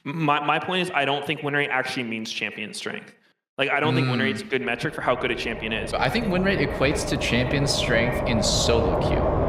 My point is, I don't think win rate actually means champion strength. Like, I don't think win rate's a good metric for how good a champion is. I think win rate equates to champion strength in solo queue.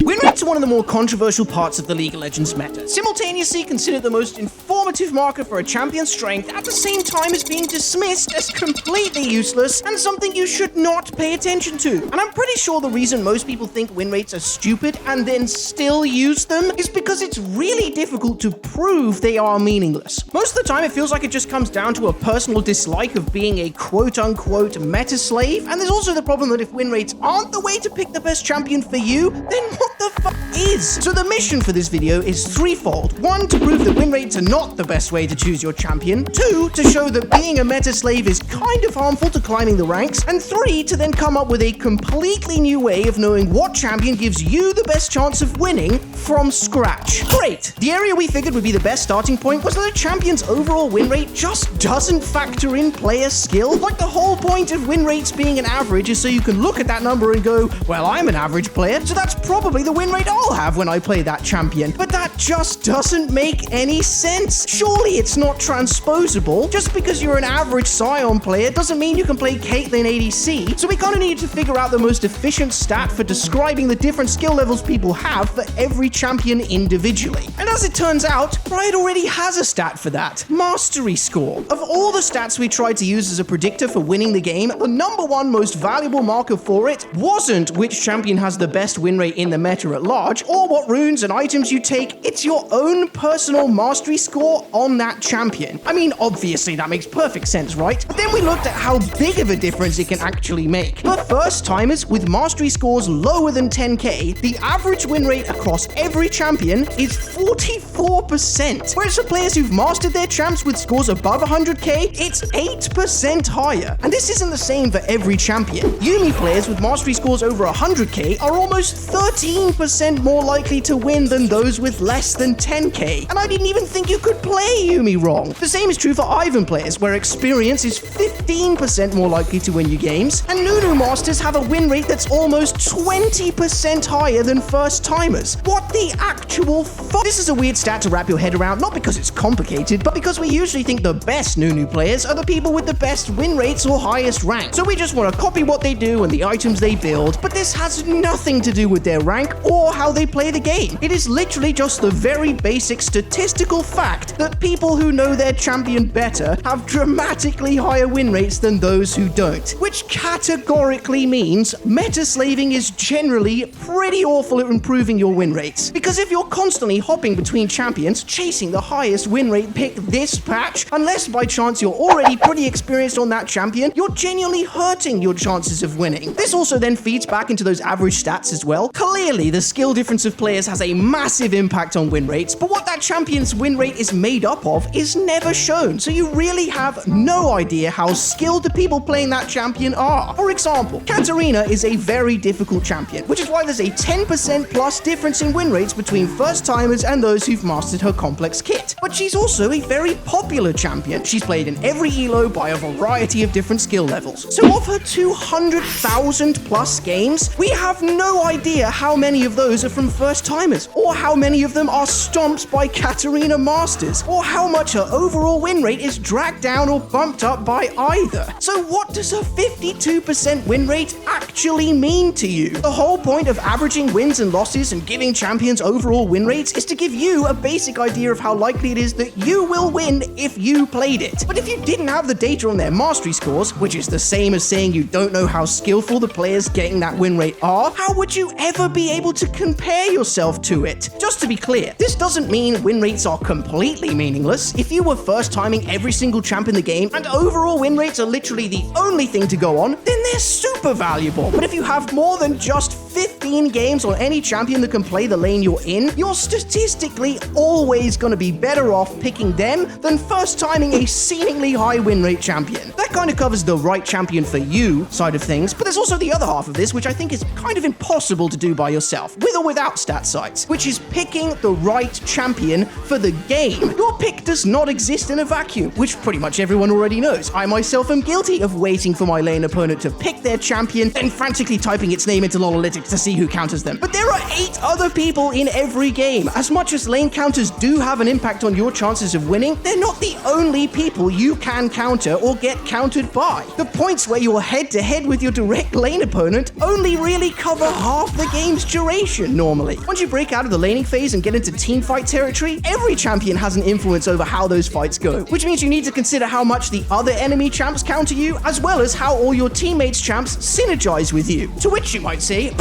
Win rate's one of the more controversial parts of the League of Legends meta. Simultaneously considered the most informative marker for a champion's strength, at the same time as being dismissed as completely useless and something you should not pay attention to. And I'm pretty sure the reason most people think win rates are stupid and then still use them is because it's really difficult to prove they are meaningless. Most of the time it feels like it just comes down to a personal dislike of being a quote-unquote meta slave, and there's also the problem that if win rates aren't the way to pick the best champion for you, then what the fuck is? So the mission for this video is threefold. 1, to prove that win rates are not the best way to choose your champion. 2, to show that being a meta slave is kind of harmful to climbing the ranks. And 3, to then come up with a completely new way of knowing what champion gives you the best chance of winning from scratch. Great! The area we figured would be the best starting point was that a champion's overall win rate just doesn't factor in player skill. Like, the whole point of win rates being an average is so you can look at that number and go, well, I'm an average player, so that's probably the win rate I'll have when I play that champion. But that just doesn't make any sense. Surely it's not transposable. Just because you're an average Scion player doesn't mean you can play Caitlyn ADC. So we kind of needed to figure out the most efficient stat for describing the different skill levels people have for every champion individually. And as it turns out, Riot already has a stat for that: mastery score. Of all the stats we tried to use as a predictor for winning the game, the #1 most valuable marker for it wasn't which champion has the best win rate in the meta at large, or what runes and items you take. It's your own personal mastery score on that champion. I mean, obviously that makes perfect sense, right? But then we looked at how big of a difference it can actually make. For first timers with mastery scores lower than 10k, the average win rate across every champion is 44%. Whereas for players who've mastered their champs with scores above 100k, it's 8% higher. And this isn't the same for every champion. Yuumi players with mastery scores over 100k are almost 13% more likely to win than those with less than 10k. And I didn't even think you could play Yuumi wrong. The same is true for Ivern players, where experience is 15% more likely to win you games, and Nunu masters have a win rate that's almost 20% higher than first timers. What the actual fuck? This is a weird stat to wrap your head around, not because it's complicated, but because we usually think the best Nunu players are the people with the best win rates or highest rank. So we just want to copy what they do and the items they build, but this has nothing to do with their rank or how they play the game. It is literally just the very basic statistical fact that people who know their champion better have dramatically higher win rates than those who don't, which categorically means meta slaving is generally pretty awful at improving your win rates. Because if you're constantly hopping between champions, chasing the highest win rate pick this patch, unless by chance you're already pretty experienced on that champion, you're genuinely hurting your chances of winning. This also then feeds back into those average stats as well. Clearly, the skill difference of players has a massive impact on win rates, but what that champion's win rate is made up of is never shown, so you really have no idea how skilled the people playing that champion are. For example, Katarina is a very difficult champion, which is why there's a 10% plus difference in win rates between first timers and those who've mastered her complex kit. But she's also a very popular champion. She's played in every elo by a variety of different skill levels. So of her 200,000 plus games, we have no idea how many of those are from first timers, or how many of them are stomped by Katarina masters, or how much her overall win rate is dragged down or bumped up by either. So what does a 52% win rate actually mean to you? The whole point of averaging wins and losses and giving champions overall win rates is to give you a basic idea of how likely it is that you will win if you played it. But if you didn't have the data on their mastery scores, which is the same as saying you don't know how skillful the players getting that win rate are, how would you ever be able to compare yourself to it? Just to be clear, this doesn't mean win rates are completely meaningless. If you were first timing every single champ in the game and overall win rates are literally the only thing to go on, then they're super valuable. But if you have more than just 15 games on any champion that can play the lane you're in, you're statistically always going to be better off picking them than first timing a seemingly high win rate champion. That kind of covers the right champion for you side of things, but there's also the other half of this, which I think is kind of impossible to do by yourself, with or without stat sites, which is picking the right champion for the game. Your pick does not exist in a vacuum, which pretty much everyone already knows. I myself am guilty of waiting for my lane opponent to pick their champion, then frantically typing its name into lolguides to see see who counters them. But there are 8 other people in every game. As much as lane counters do have an impact on your chances of winning, they're not the only people you can counter or get countered by. The points where you're head-to-head with your direct lane opponent only really cover half the game's duration normally. Once you break out of the laning phase and get into teamfight territory, every champion has an influence over how those fights go, which means you need to consider how much the other enemy champs counter you, as well as how all your teammates' champs synergize with you. To which you might say,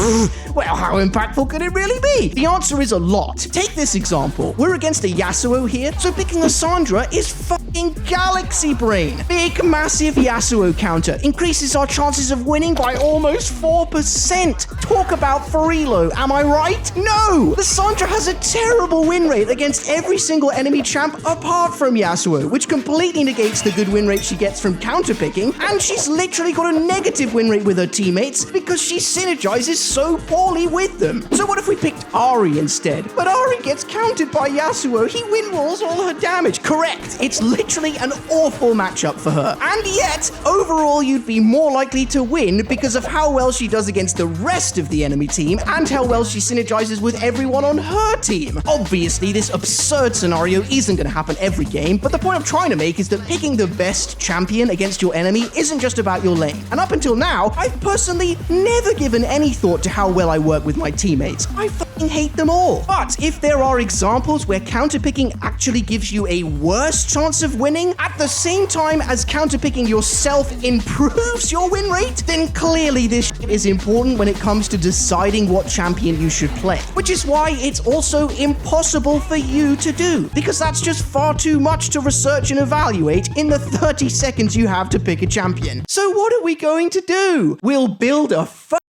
well, how impactful could it really be? The answer is a lot. Take this example. We're against a Yasuo here, so picking a Sandra is fucking galaxy brain. Big, massive Yasuo counter increases our chances of winning by almost 4%. Talk about free low, am I right? No! The Sandra has a terrible win rate against every single enemy champ apart from Yasuo, which completely negates the good win rate she gets from counter picking, and she's literally got a negative win rate with her teammates because she synergizes so poorly with them. So what if we picked Ahri instead? But Ahri gets countered by Yasuo, he win rolls all her damage. Correct, it's literally an awful matchup for her. And yet, overall you'd be more likely to win because of how well she does against the rest of the enemy team and how well she synergizes with everyone on her team. Obviously, this absurd scenario isn't going to happen every game, but the point I'm trying to make is that picking the best champion against your enemy isn't just about your lane. And up until now, I've personally never given any thought to how well I work with my teammates. I fucking hate them all. But if there are examples where counterpicking actually gives you a worse chance of winning at the same time as counterpicking yourself improves your win rate, then clearly this shit is important when it comes to deciding what champion you should play. Which is why it's also impossible for you to do, because that's just far too much to research and evaluate in the 30 seconds you have to pick a champion. So what are we going to do? We'll build a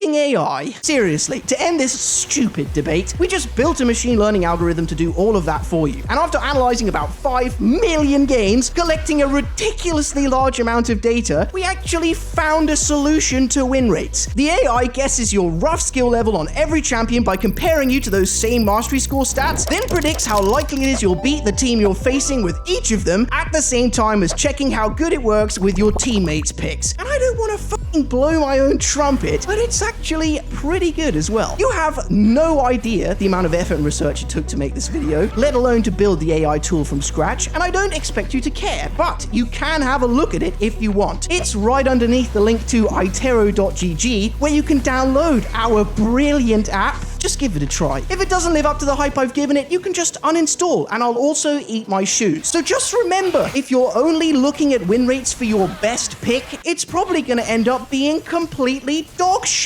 AI. Seriously, to end this stupid debate, we just built a machine learning algorithm to do all of that for you. And after analyzing about 5 million games, collecting a ridiculously large amount of data, we actually found a solution to win rates. The AI guesses your rough skill level on every champion by comparing you to those same mastery score stats, then predicts how likely it is you'll beat the team you're facing with each of them, at the same time as checking how good it works with your teammates' picks. And I don't want to fucking blow my own trumpet, but it's actually pretty good as well. You have no idea the amount of effort and research it took to make this video, let alone to build the AI tool from scratch, and I don't expect you to care, but you can have a look at it if you want. It's right underneath the link to itero.gg, where you can download our brilliant app. Just give it a try. If it doesn't live up to the hype I've given it, you can just uninstall, and I'll also eat my shoes. So just remember, if you're only looking at win rates for your best pick, it's probably going to end up being completely dog shit.